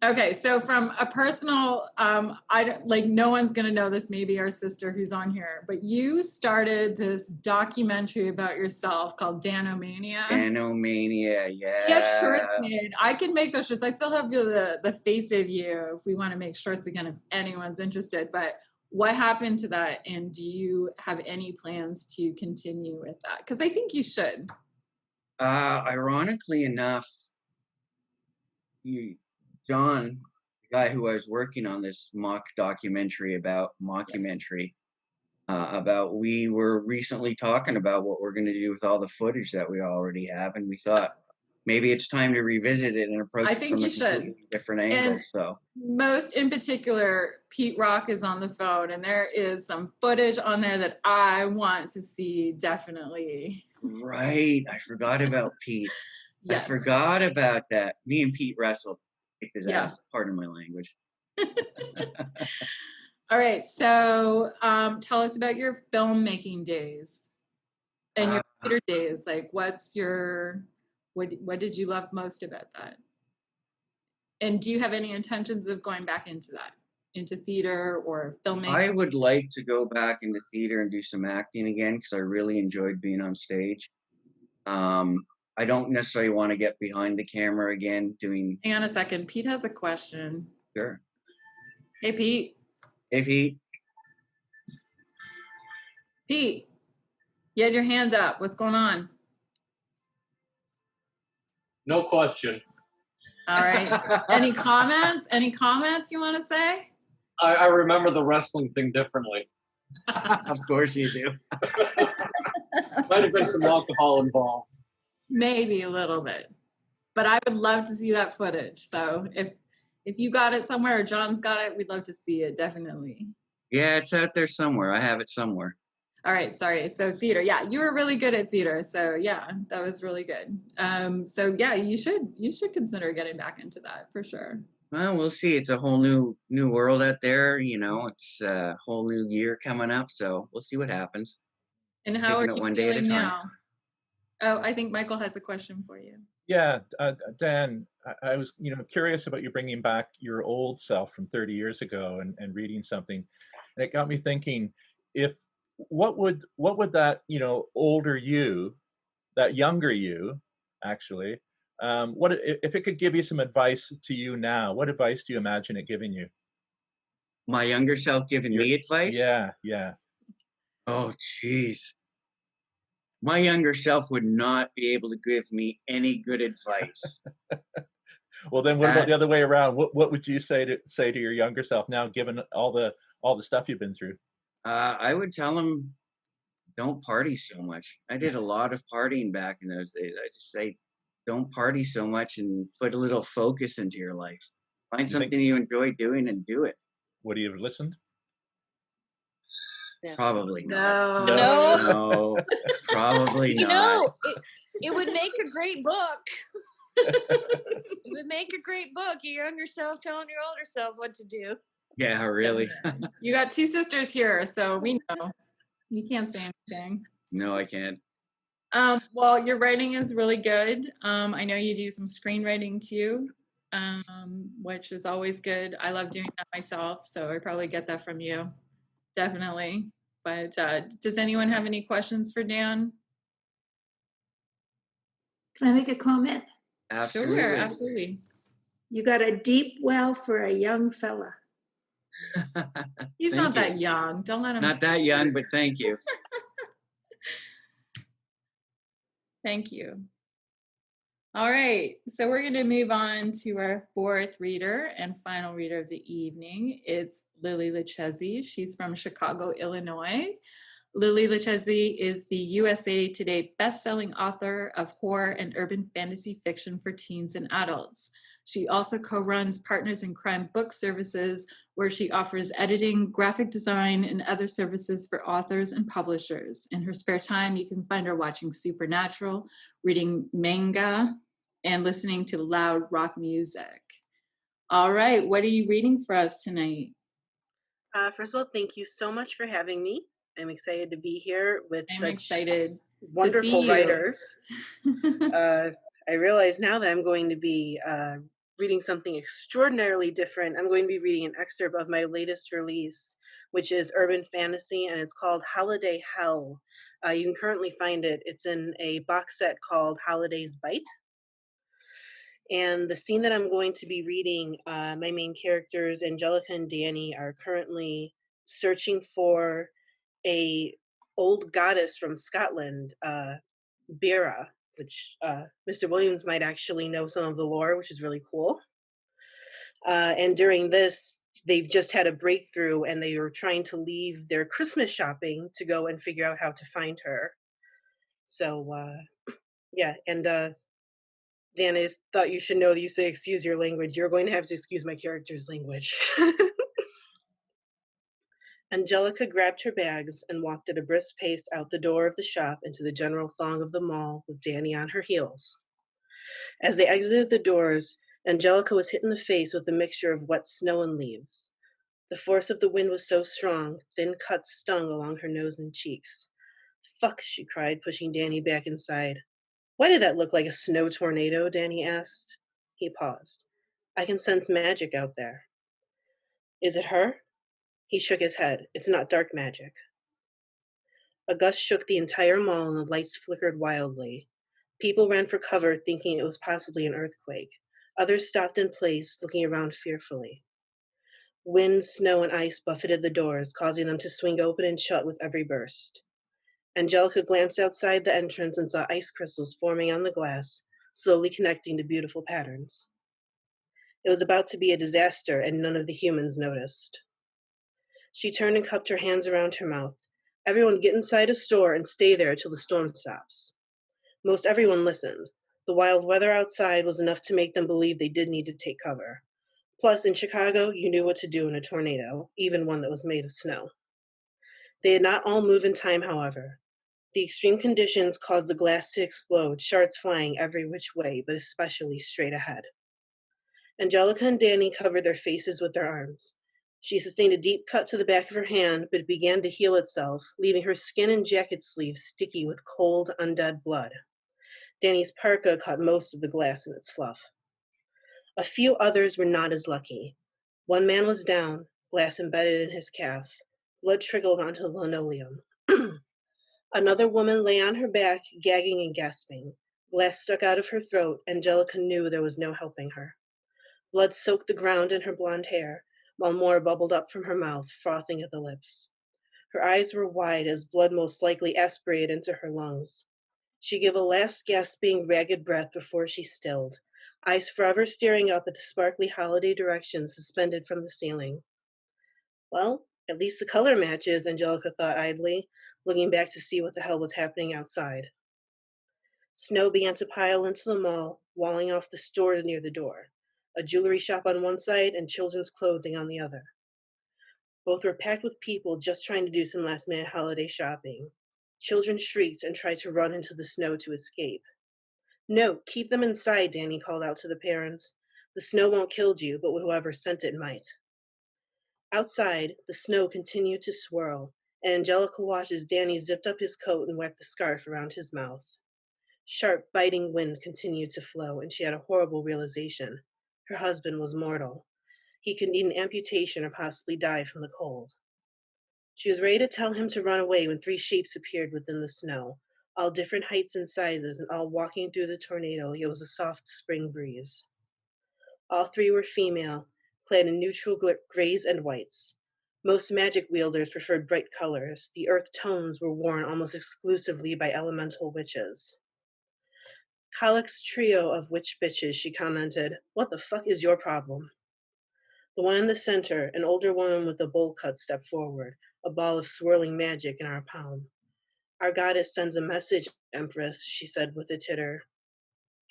Okay, so from a personal, I don't, like, no one's gonna know this, maybe our sister who's on here, but you started this documentary about yourself called Danomania. Danomania, yeah. You have shirts made. I can make those shirts. I still have the face of you if we want to make shirts again, if anyone's interested. But what happened to that? And do you have any plans to continue with that? Because I think you should. Ironically enough, John, the guy who I was working on this mockumentary about, we were recently talking about what we're going to do with all the footage that we already have, and we thought maybe it's time to revisit it and approach it from a completely different angle. So most in particular, Pete Rock is on the phone, and there is some footage on there that I want to see, definitely. Right, I forgot about Pete. Yes. I forgot about that. Me and Pete wrestled. Kicked his ass. Pardon my language. All right, so tell us about your filmmaking days and your theater days. Like, what's your, what did you love most about that? And do you have any intentions of going back into that, into theater or filmmaking? I would like to go back into theater and do some acting again because I really enjoyed being on stage. I don't necessarily want to get behind the camera again doing. Hang on a second. Pete has a question. Sure. Hey, Pete. Hey, Pete. Pete, you had your hands up. What's going on? No question. All right. Any comments? Any comments you want to say? I remember the wrestling thing differently. Of course you do. Might have been some alcohol involved. Maybe a little bit. But I would love to see that footage. So if you got it somewhere or John's got it, we'd love to see it, definitely. Yeah, it's out there somewhere. I have it somewhere. All right, sorry. So theater, yeah, you were really good at theater. So yeah, that was really good. So yeah, you should consider getting back into that for sure. Well, we'll see. It's a whole new world out there. You know, it's a whole new year coming up. So we'll see what happens. And how are you one day at a feeling time. now? Oh, I think Michael has a question for you. Yeah, Dan, I was curious about you bringing back your old self from 30 years ago and reading something. and it got me thinking, if what would that, older you, that younger you, actually, what if it could give you some advice to you now? What advice do you imagine it giving you? My younger self giving me advice? Yeah, yeah. Oh, jeez. My younger self would not be able to give me any good advice. Well, then what about the other way around? What would you say to your younger self now, given all the stuff you've been through? I would tell him, don't party so much. I did a lot of partying back in those days. I just say, don't party so much and put a little focus into your life. Find something you enjoy doing and do it. Would he have listened? Probably not. No. No, probably not. It would make a great book. It would make a great book. Your younger self telling your older self what to do. Yeah, really. You got two sisters here, so we know. You can't say anything. No, I can't. Well, your writing is really good. I know you do some screenwriting too, which is always good. I love doing that myself, so I probably get that from you. Definitely. But does anyone have any questions for Dan? Can I make a comment? Absolutely. Sure, absolutely. You got a deep well for a young fella. He's Thank not you. that young. Don't let him. Not that young, but thank you. Thank you. All right, so we're going to move on to our fourth reader and final reader of the evening. It's Lily Luchesi. She's from Chicago, Illinois. Lily Luchesi is the USA Today best-selling author of horror and urban fantasy fiction for teens and adults. She also co-runs Partners in Crime Book Services, where she offers editing, graphic design, and other services for authors and publishers. In her spare time, you can find her watching Supernatural, reading manga, and listening to loud rock music. All right, what are you reading for us tonight? First of all, thank you so much for having me. I'm excited to be here with I'm such excited wonderful to see writers. I realize now that I'm going to be reading something extraordinarily different. I'm going to be reading an excerpt of my latest release, which is urban fantasy, and it's called Holiday Hell. You can currently find it. It's in a box set called Holiday's Bite. And the scene that I'm going to be reading, my main characters, Angelica and Danny, are currently searching for a old goddess from Scotland, Bera, which Mr. Williams might actually know some of the lore, which is really cool. And during this, they've just had a breakthrough and they were trying to leave their Christmas shopping to go and figure out how to find her. So, yeah, and Dan, I thought you should know that you say excuse your language. You're going to have to excuse my character's language. Angelica grabbed her bags and walked at a brisk pace out the door of the shop into the general throng of the mall with Danny on her heels. As they exited the doors, Angelica was hit in the face with a mixture of wet snow and leaves. The force of the wind was so strong, thin cuts stung along her nose and cheeks. "Fuck," she cried, pushing Danny back inside. "Why did that look like a snow tornado?" Danny asked. He paused. "I can sense magic out there." "Is it her?" He shook his head. "It's not dark magic." A gust shook the entire mall and the lights flickered wildly. People ran for cover, thinking it was possibly an earthquake. Others stopped in place, looking around fearfully. Wind, snow, and ice buffeted the doors, causing them to swing open and shut with every burst. Angelica glanced outside the entrance and saw ice crystals forming on the glass, slowly connecting to beautiful patterns. It was about to be a disaster, and none of the humans noticed. She turned and cupped her hands around her mouth. "Everyone get inside a store and stay there till the storm stops." Most everyone listened. The wild weather outside was enough to make them believe they did need to take cover. Plus, in Chicago, you knew what to do in a tornado, even one that was made of snow. They did not all move in time, however. The extreme conditions caused the glass to explode, shards flying every which way, but especially straight ahead. Angelica and Danny covered their faces with their arms. She sustained a deep cut to the back of her hand, but it began to heal itself, leaving her skin and jacket sleeves sticky with cold, undead blood. Danny's parka caught most of the glass in its fluff. A few others were not as lucky. One man was down, glass embedded in his calf. Blood trickled onto the linoleum. Another woman lay on her back, gagging and gasping. Glass stuck out of her throat. Angelica knew there was no helping her. Blood soaked the ground in her blonde hair, while more bubbled up from her mouth, frothing at the lips. Her eyes were wide as blood most likely aspirated into her lungs. She gave a last gasping, ragged breath before she stilled, eyes forever staring up at the sparkly holiday directions suspended from the ceiling. Well, at least the color matches, Angelica thought idly, looking back to see what the hell was happening outside. Snow began to pile into the mall, walling off the stores near the door, a jewelry shop on one side and children's clothing on the other. Both were packed with people just trying to do some last-minute holiday shopping. Children shrieked and tried to run into the snow to escape. No, keep them inside, Danny called out to the parents. The snow won't kill you, but whoever sent it might. Outside, the snow continued to swirl, and Angelica watched as Danny zipped up his coat and wrapped the scarf around his mouth. Sharp, biting wind continued to flow, and she had a horrible realization. Her husband was mortal. He could need an amputation or possibly die from the cold. She was ready to tell him to run away when 3 shapes appeared within the snow, all different heights and sizes, and all walking through the tornado. It was a soft spring breeze. All 3 were female, clad in neutral grays and whites. Most magic wielders preferred bright colors. The earth tones were worn almost exclusively by elemental witches. Calyx's trio of witch bitches, she commented. What the fuck is your problem? The one in the center, an older woman with a bowl cut, stepped forward, a ball of swirling magic in our palm. Our goddess sends a message, Empress, she said with a titter.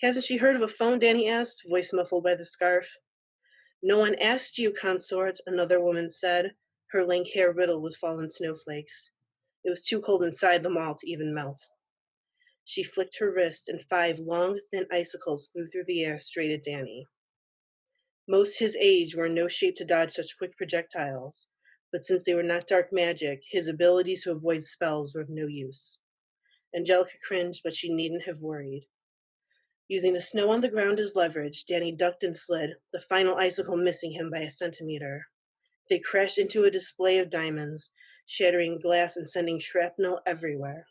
Hasn't she heard of a phone, Danny asked, voice muffled by the scarf. No one asked you, consort, another woman said, her lank hair riddled with fallen snowflakes. It was too cold inside the mall to even melt. She flicked her wrist, and 5 long, thin icicles flew through the air straight at Danny. Most his age were in no shape to dodge such quick projectiles, but since they were not dark magic, his abilities to avoid spells were of no use. Angelica cringed, but she needn't have worried. Using the snow on the ground as leverage, Danny ducked and slid, the final icicle missing him by a centimeter. They crashed into a display of diamonds, shattering glass and sending shrapnel everywhere.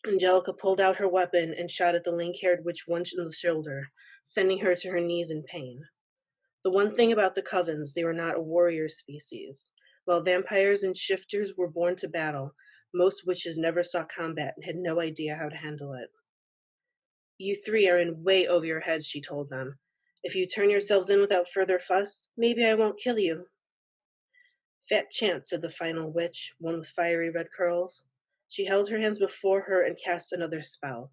Angelica pulled out her weapon and shot at the lank-haired witch once in the shoulder, sending her to her knees in pain. The one thing about the covens, they were not a warrior species. While vampires and shifters were born to battle, most witches never saw combat and had no idea how to handle it. You 3 are in way over your heads, she told them. If you turn yourselves in without further fuss, maybe I won't kill you. Fat chance, said the final witch, one with fiery red curls. She held her hands before her and cast another spell.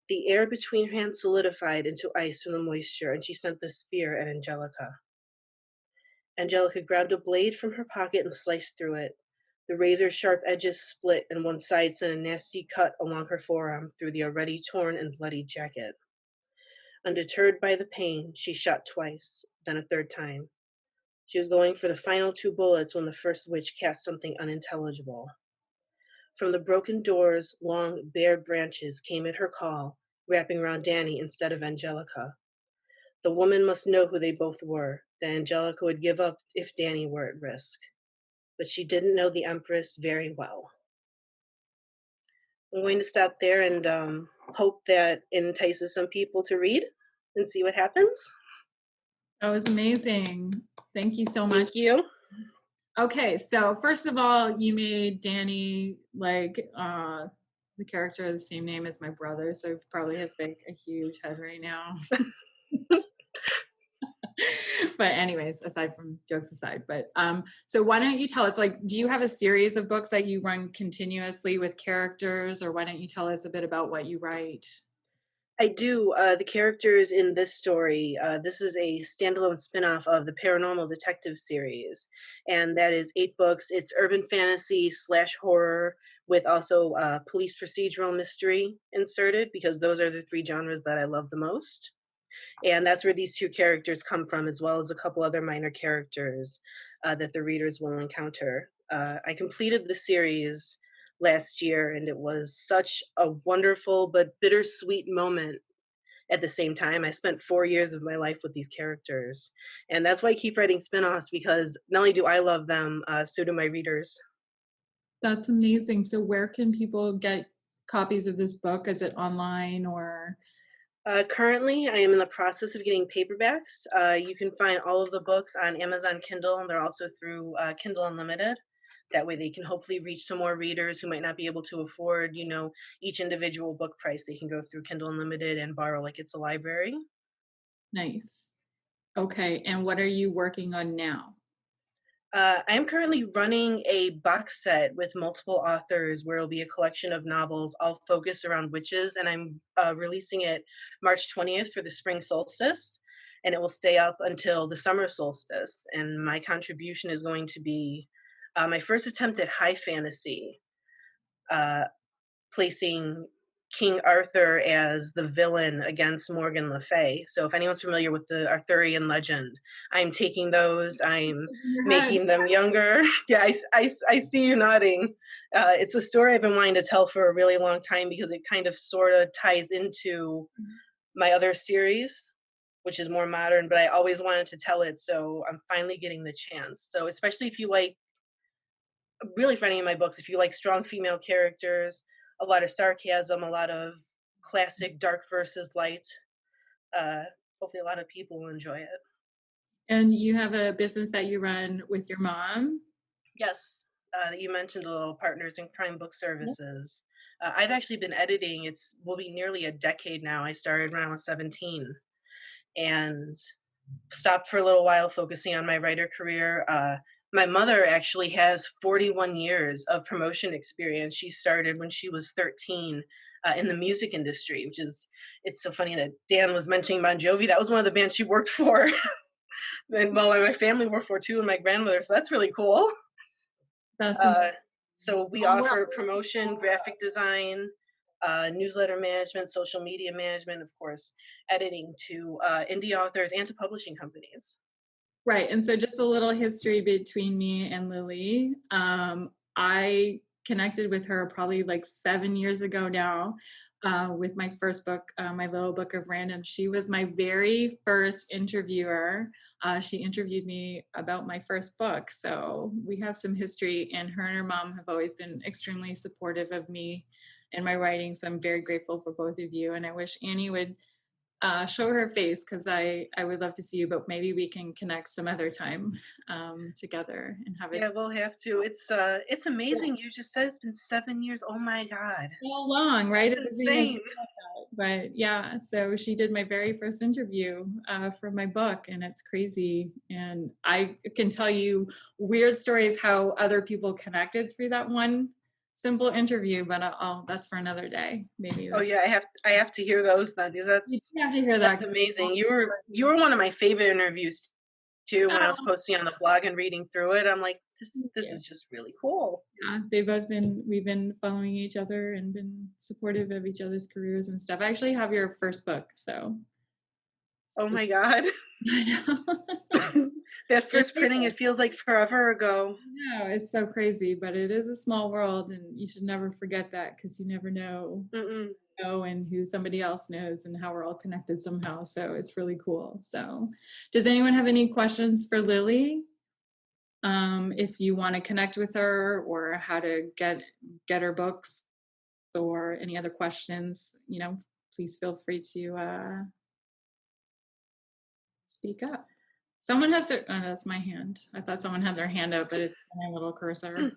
The air between her hands solidified into ice from the moisture, and she sent the spear at Angelica. Angelica grabbed a blade from her pocket and sliced through it. The razor-sharp edges split, and one side sent a nasty cut along her forearm through the already torn and bloody jacket. Undeterred by the pain, she shot twice, then a 3rd time. She was going for the final 2 bullets when the first witch cast something unintelligible. From the broken doors, long, bare branches came at her call, wrapping around Danny instead of Angelica. The woman must know who they both were, that Angelica would give up if Danny were at risk. But she didn't know the Empress very well. I'm going to stop there and hope that it entices some people to read and see what happens. That was amazing. Thank you so much. Thank you. Okay, so first of all, you made Danny like the character the same name as my brother, so he probably has like a huge head right now. But anyways, aside from jokes aside, but so why don't you tell us, like, do you have a series of books that you run continuously with characters, or why don't you tell us a bit about what you write? I do. The characters in this story, this is a standalone spin-off of the Paranormal Detective series, and that is 8 books. It's urban fantasy / horror with also police procedural mystery inserted, because those are the 3 genres that I love the most. And that's where these 2 characters come from, as well as a couple other minor characters that the readers will encounter. I completed the series last year, and it was such a wonderful but bittersweet moment at the same time. I spent 4 years of my life with these characters. And that's why I keep writing spin-offs, because not only do I love them, so do my readers. That's amazing. So where can people get copies of this book? Is it online or? Currently, I am in the process of getting paperbacks. You can find all of the books on Amazon Kindle, and they're also through Kindle Unlimited. That way they can hopefully reach some more readers who might not be able to afford, each individual book price. They can go through Kindle Unlimited and borrow like it's a library. Nice. Okay. And what are you working on now? I'm currently running a box set with multiple authors where it'll be a collection of novels all focused around witches, and I'm releasing it March 20th for the spring solstice, and it will stay up until the summer solstice. And my contribution is going to be my first attempt at high fantasy, placing King Arthur as the villain against Morgan Le Fay. So if anyone's familiar with the Arthurian legend, I'm taking those, I'm making them younger. Yeah, I see you nodding. It's a story I've been wanting to tell for a really long time because it kind of sort of ties into my other series, which is more modern, but I always wanted to tell it, so I'm finally getting the chance. So especially if you like, really for any of my books, if you like strong female characters, a lot of sarcasm, a lot of classic dark versus light, hopefully a lot of people will enjoy it. And you have a business that you run with your mom? Yes, you mentioned a little Partners in Crime Book Services. I've actually been editing, will be nearly a decade now. I started when I was 17 and stopped for a little while focusing on my writer career. My mother actually has 41 years of promotion experience. She started when she was 13 in the music industry, it's so funny that Dan was mentioning Bon Jovi. That was one of the bands she worked for. And my family worked for too, and my grandmother, so that's really cool. That's so we offer promotion, graphic design, newsletter management, social media management, of course, editing to indie authors and to publishing companies. Right. And so just a little history between me and Lily. I connected with her probably like 7 years ago now with my first book, my little book of random. She was my very first interviewer. She interviewed me about my first book. So we have some history, and her and her mom have always been extremely supportive of me and my writing. So I'm very grateful for both of you. And I wish Annie would show her face, because I would love to see you, but maybe we can connect some other time together and have it. Yeah, we'll have to. It's amazing. You just said it's been 7 years. Oh my God. So long, right? It's insane. But yeah, so she did my very first interview for my book, and it's crazy. And I can tell you weird stories how other people connected through that one simple interview, but that's for another day. Maybe. Oh yeah, I have to hear those then. You have to hear that. That's amazing. You were one of my favorite interviews too. When I was posting on the blog and reading through it, I'm like, this is just really cool. Yeah, we've been following each other and been supportive of each other's careers and stuff. I actually have your first book, so. Oh my God. I know. That first printing, it feels like forever ago. No, it's so crazy, but it is a small world, and you should never forget that, because you never know and who somebody else knows and how we're all connected somehow. So it's really cool. So does anyone have any questions for Lily? If you want to connect with her, or how to get her books, or any other questions, please feel free to speak up. Someone has to, oh, that's my hand. I thought someone had their hand up, but it's my little cursor.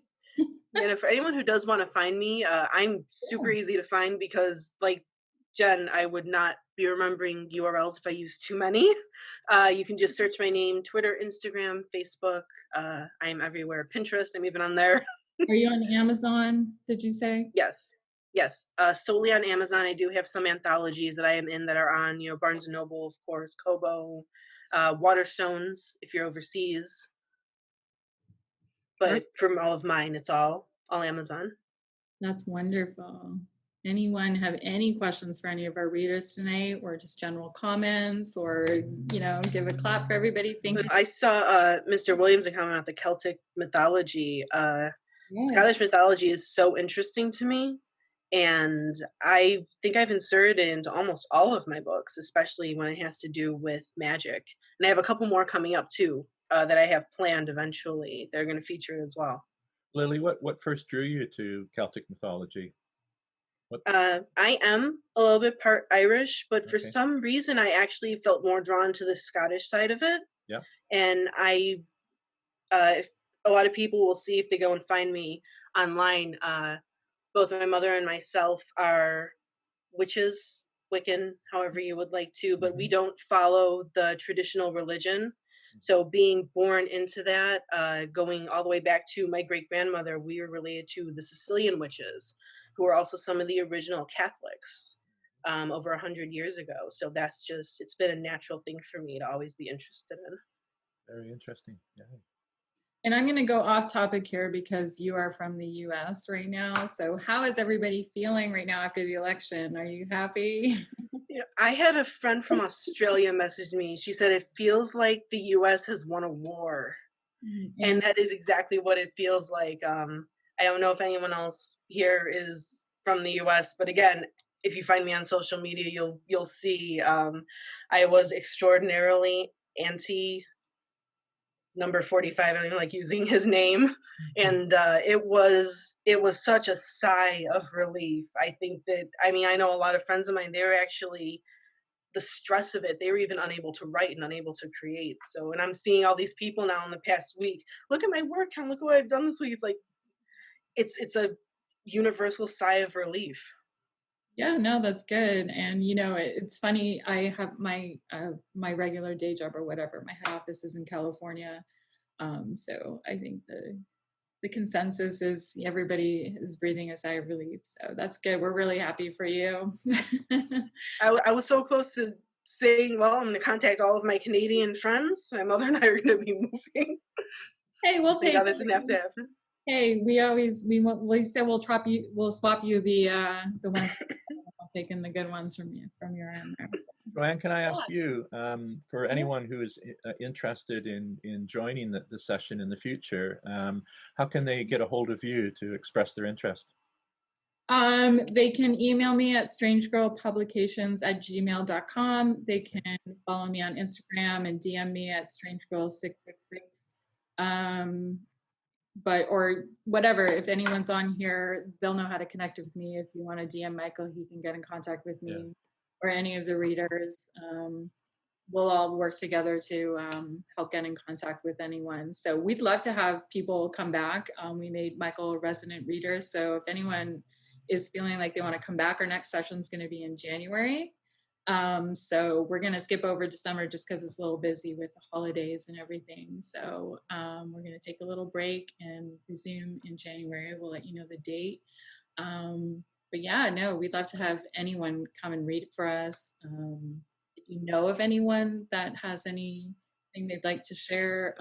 And for anyone who does want to find me, I'm super easy to find, because like Jen, I would not be remembering URLs if I use too many. You can just search my name, Twitter, Instagram, Facebook. I'm everywhere. Pinterest, I'm even on there. Are you on Amazon, did you say? Yes. Solely on Amazon. I do have some anthologies that I am in that are on, Barnes & Noble, of course, Kobo, Waterstones, if you're overseas. But from all of mine, it's all Amazon. That's wonderful. Anyone have any questions for any of our readers tonight, or just general comments, or, give a clap for everybody? Thank you. I saw Mr. Williams' comment about the Celtic mythology. Scottish mythology is so interesting to me. And I think I've inserted it into almost all of my books, especially when it has to do with magic. And I have a couple more coming up too that I have planned eventually. They're going to feature it as well. Lily, what first drew you to Celtic mythology? I am a little bit part Irish, but for Okay. some reason I actually felt more drawn to the Scottish side of it. Yeah. And if a lot of people will see if they go and find me online. Both my mother and myself are witches, Wiccan, however you would like to, but we don't follow the traditional religion. So being born into that, going all the way back to my great grandmother, we are related to the Sicilian witches, who are also some of the original Catholics over 100 years ago. So that's just, it's been a natural thing for me to always be interested in. Very interesting. Yeah. And I'm going to go off topic here because you are from the US right now. So how is everybody feeling right now after the election? Are you happy? Yeah, I had a friend from Australia message me. She said it feels like the US has won a war. And that is exactly what it feels like. I don't know if anyone else here is from the US, but again, if you find me on social media, you'll see I was extraordinarily anti number 45. I don't like using his name, and it was such a sigh of relief. I think that, I mean, I know a lot of friends of mine, they were actually, the stress of it, they were even unable to write and unable to create. So, and I'm seeing all these people now in the past week, look at my work count, look at what I've done this week. It's like it's a universal sigh of relief. Yeah, no, that's good. And you know, it's funny. I have my my regular day job or whatever. My head office is in California, so I think the consensus is everybody is breathing a sigh of relief. So that's good. We're really happy for you. I was so close to saying, well, I'm going to contact all of my Canadian friends. My mother and I are going to be moving. Hey, we'll take. That didn't have to happen. Hey, we said we'll swap you the ones. I'll take in the good ones from your end there. Joanne, can I ask you, for anyone who is interested in joining the session in the future, how can they get a hold of you to express their interest? They can email me at strangegirlpublications@gmail.com. They can follow me on Instagram and DM me at strangegirl666. Or whatever, if anyone's on here, they'll know how to connect with me. If you want to DM Michael, he can get in contact with me, or any of the readers. We'll all work together to help get in contact with anyone. So we'd love to have people come back. We made Michael a resident reader. So if anyone is feeling like they want to come back, our next session is going to be in January. So we're going to skip over December just because it's a little busy with the holidays and everything. So we're going to take a little break and resume in January. We'll let you know the date. But yeah, no, we'd love to have anyone come and read for us. If you know of anyone that has anything they'd like to share,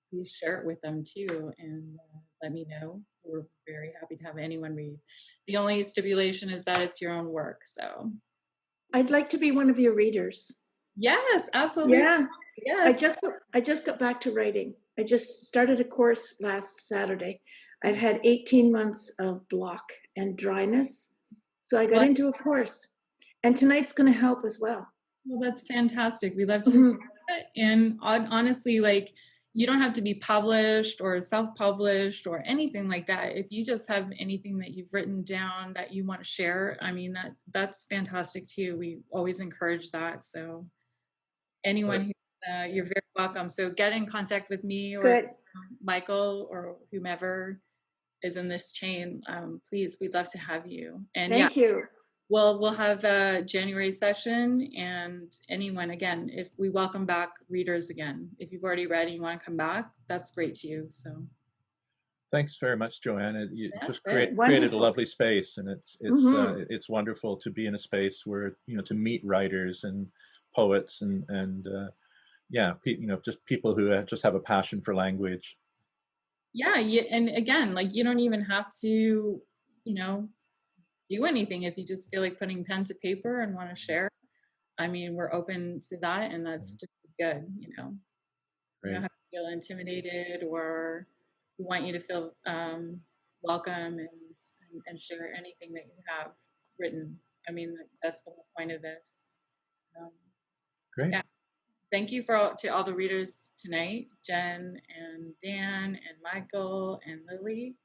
please share it with them too, and let me know. We're very happy to have anyone read. The only stipulation is that it's your own work. So I'd like to be one of your readers. yes, absolutely. Yeah. Yes. I just got back to writing. I just started a course last Saturday. I've had 18 months of block and dryness. So I got into a course, and tonight's going to help as well. Well, that's fantastic. We love to hear that. And honestly, like, you don't have to be published or self-published or anything like that. If you just have anything that you've written down that you want to share, I mean, that's fantastic too. We always encourage that. So anyone who, you're very welcome. So get in contact with me or Michael or whomever is in this chain. Please, we'd love to have you. And thank you. Well, we'll have a January session, and anyone, again, if we welcome back readers again. If you've already read and you want to come back, that's great too. So thanks very much, Joanne. You just created a lovely space, and it's wonderful to be in a space where, you know, to meet writers and poets and just people who just have a passion for language. Yeah, and again, like, you don't even have to, you know, do anything. If you just feel like putting pen to paper and want to share, I mean, we're open to that, and that's just as good, you know. You don't have to feel intimidated, or we want you to feel welcome, and and share anything that you have written. I mean, that's the whole point of this. Great. Yeah. Thank you to all the readers tonight, Jen and Dan and Michael and Lily.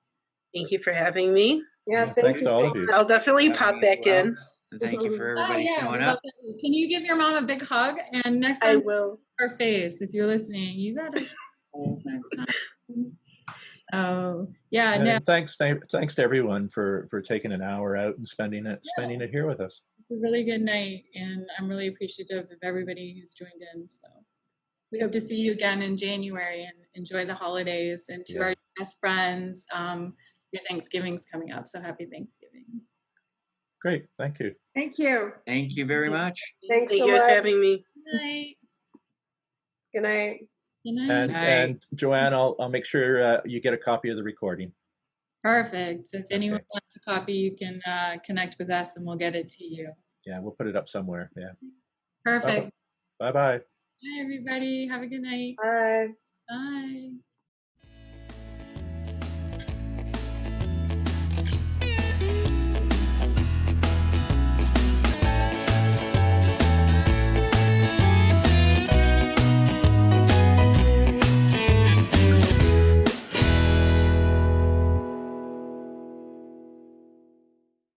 Thank you for having me. Yeah, Yeah, thank thanks you. to all of you. I'll definitely Having pop me back as well. in. And thank you for Oh everybody yeah, showing we'd up. love that. Can you give your mom a big hug? And next I time, will. her face, if you're listening, you gotta show her face next time. So yeah, no, And thanks to everyone for taking an hour out and spending it here with us. it's a really good night, and I'm really appreciative of everybody who's joined in. So we hope to see you again in January, and enjoy the holidays. And to our best friends, your Thanksgiving's coming up, so happy Thanksgiving. Great, thank you. Thank you. Thank you very much. Thanks Thank so you guys much. for having me. Good night. Good night. Good night. And Joanne, I'll make sure you get a copy of the recording. Perfect. If anyone wants a copy, you can connect with us and we'll get it to you. Yeah, we'll put it up somewhere. Yeah. Perfect. Bye-bye. Bye, everybody. Have a good night. Bye. Bye.